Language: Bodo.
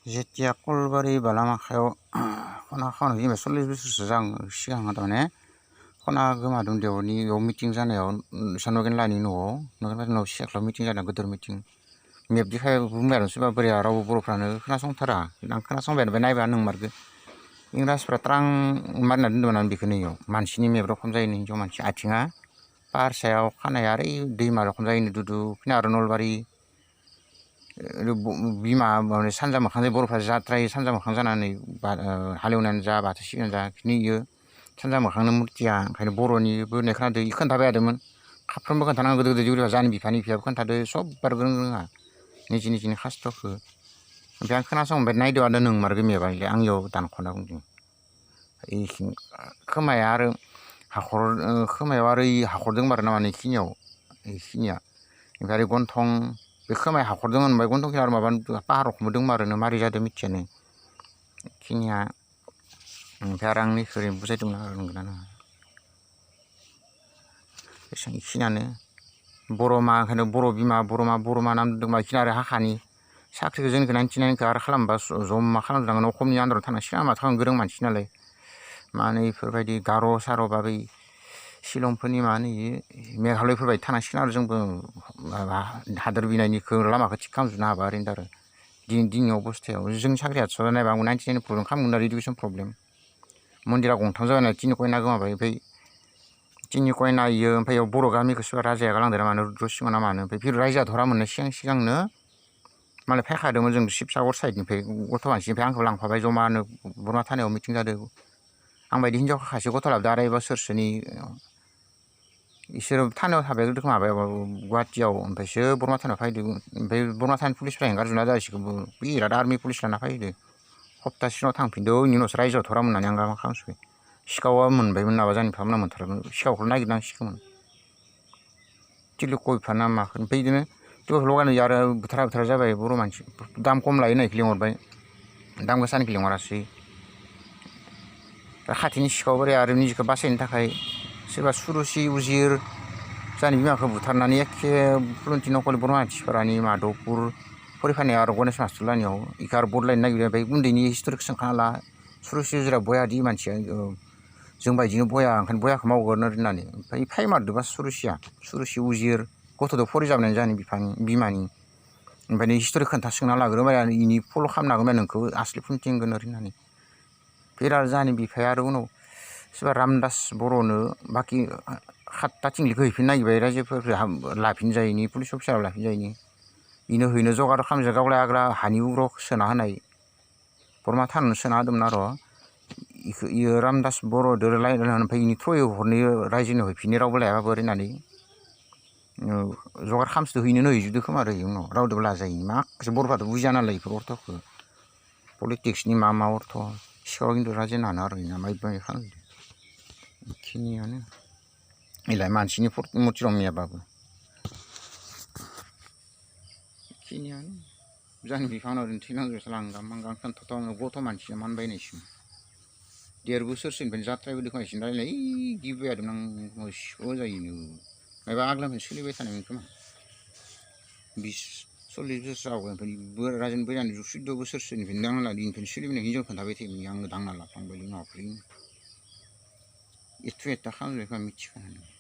जेतिया कलबारि बालामाखायाव खना खावनो जेनेबा 40 बोसोरसो सिगां थारमाने खना गोमादों देवनि बेयाव मिटिं जानायाव साननोगोन लानि न'आव सिख्लाव मिटिं जादों गोदोर मिटिं मेप दिखाय बुंबाय आरो सोरबा बोरै रावबो बर'फ्रानो खोनासंथारा आं खोनासंबाय नायबा नंमारगो इंराजफ्रा ट्रां मारिना दोन्दोंमोन आं बेखौनो इयाव मानसिनि मेप रखम जायोनो हिनजाव मानसि आथिङा पारसायाव खानाया ओरै दैमा रखम जायोनो दुदु फैना आरो नलबारि बिमा माने सानजा मोखां जायो बर'फ्रा जात्राय सानजा मोखां जानानै हालेवनानै जा बाथौ सिबिनानै जा इयो सानजा मोखांनो मुर्तिया ओंखायनो बर'निबो होननाय खोनादों खोन्थाबाय थादोंमोन खाफ्रोमबो खोन्थानांगौ गोदो गोदो जानि बिफानि बिफायाबो खोन्थादो सब बार रोङा निजिनि खास्थ'खौ ओमफ्राय आं खोनासंबाय नायदो आरो नोंमारगो मेपआ आं इयाव दानख'ना बुंदों खोमाया आरो हाखर खोमायाव आरो हाखर दंमोन आरो नामा इखिनिया ओमफ्राय आरो गन्थं बे खोमाया हाखर दङ ओमफ्राय गन्थंखिनिया आरो माबा पाहार रखमबो दंमोन आरो मारै जादों मिथियानो इखिनिया ओमफ्राय आरो आं निखौ बुजायदोंमोन आरो नंगौना नङा इखिनियानो बर' मा ओंखायनो बर' बिमा बर' मा नाम दोंबा इखिनि आरो हाखानि साख्रिखौ जोंनिखौ 99 आरो खालामबा जमा खालामनांगोन अखमनि आन्दाराव थानां सिगां माथो गोरों मानसि नालाय मा होनो इफोरबायदि गार' सार' बा बै शिलंफोरनि मा होनो मेघालयफोरबायदि थानांसिगोन आरो जोंबो माबा हादोर बिनायनिखौ लामाखौ थिग खालामजोबनो हाबा ओरैनो आरो दिनैनि अबस्थायाव जों साख्रि आदस' नायबा आं 99 प्रब्लेम खालामगोन आरो इडुकेसन प्रब्लेम मन्दिरा गंथाम जाबाय तिनि कयना गोमाबाय ओमफ्राय तिनि कयना इयो ओमफ्राय इयाव बर' गामिखौ सोरबा राजाया गालांदों मानो रुद्रसिंह ना मानो ओमफ्राय रायजोआ धरा मोननाय सिगांनो मालाय फैखादोंमोन जों शिबसागर साइडनिफ्राय गथ' मानसिनिफ्राय आंखौ लांफाबाय जमानो बरमा थानायाव मिटिं जादों आं बायदि हिनजावखौ खासे गथ' लाबोदों 2.5 बोसोरसोनि इसोर थानायाव थाबाय माबायाव गुवाहाटियाव ओमफ्रायसो बरमा थानायाव फैदों ओमफ्राय बरमा थानाय पुलिसफ्रा हेंगारजोबना जासिगौबो बिराद आर्मि पुलिस लाना फैदों सप्तासेनि उनाव थांफिनदों इनि उनावसो रायजोआव धरा मोननानै आं मा खालामसै सिखावा मोनबायमोन नाबा जानि फामना मोनथारगोन सिखावखौ नागिरनांसिगौमोन तिलक बिफाना माखौ ओमफ्राय बिदिनो तिलक लगायनाय आरो बुथारा जाबाय बर' मानसि दाम खम लायो होननायखौ लिंहरबाय दाम गोसानिखौ लिंहरासै खाथिनि सिखाव बोराया आरो निजेखौ बासायनो थाखाय सोरबा सुरुसि उजिर जानि बिमाखौ बुथारनानै एखे प्लुन्टि नखलि बर' मानसिफोरानि माधवपुर फरिफानाय आरो गणेश मास्टरलानियाव इखौ आरो बदलायनो नागिरबाय ओमफ्राय उन्दैनि हिस्ट'रिखौ सोंखाना ला सुरुसि उजिरा बयादि मानसिया जों बायदिनो बया ओंखायनो बयाखौ मावगोन होननानै ओमफ्राय फायमारदोंबा सुरुसि उजिर गथ'जों फरिजाबनाय जानि बिमानि ओमफ्राय हिस्ट'रि खोन्थासोंना लाग्रोबाय इनि फल' खालामनो हागोन नोंखौ आसलि फुनथिंगोन होननानै बिराद जानि बिफाया आरो उनाव सोरबा रामदास बर'नो बाखि 7टा थिंलिखौ हैफिननो नागिरबाय रायजोफोरखौ लाफिनजायैनि पुलिस अफिसाराव लाफिनजायैनि इनो हैनो जगार खालामजों गावलाय आग्ला हानि उग्राव सोना होनाय बरमा थाननो सोना होदोंमोन आरो इयो रामदास बर'दो रायज्लायनानै ओमफ्राय इनि थ्रयै हरनो रायजोनो हैफिननो रावबो लायाबाबो होननानै जगार खालामसोदो हैनोनो हैजोबदो खोमा आरो उनाव रावदोबो लाजायैनि माखासे बर'फ्राथ' बुजिया नालाय बेफोर अर्थ'खौ पलिटिक्सनि मा अर्थ' सिखाव खिन्थु रायजोनो हानो आरो इना माबा खालामदो बेखिनियानो इलाय मानसिनि मुर्ति दं मेपआबो बेखिनियानो जानि बिफानाव थैनांगौसो लांगां मांगां खोन्थाथाव गथ' मानसिया मानबायनायसिम 1.5 बोसोरसोनिफ्रायनो जात्रायबो खोमासिनो रायलाय गिबाय थादों आं मोसौ जायोनो माबा आग्लानिफ्राय सोलिबाय थानायमोन खोमा 20-40 बोसोर आवगायनिफ्राय रायजोनि बैरानि 14 बोसोरसोनिफ्रायनो दांना इनिफ्रायनो सोलिबोनाय हिनजाव खोन्थाबाय थायोमोन आङो दांना लाफ्लांबायलै माफ्राय एथ' खालामबाय खोमा मिथिखानानै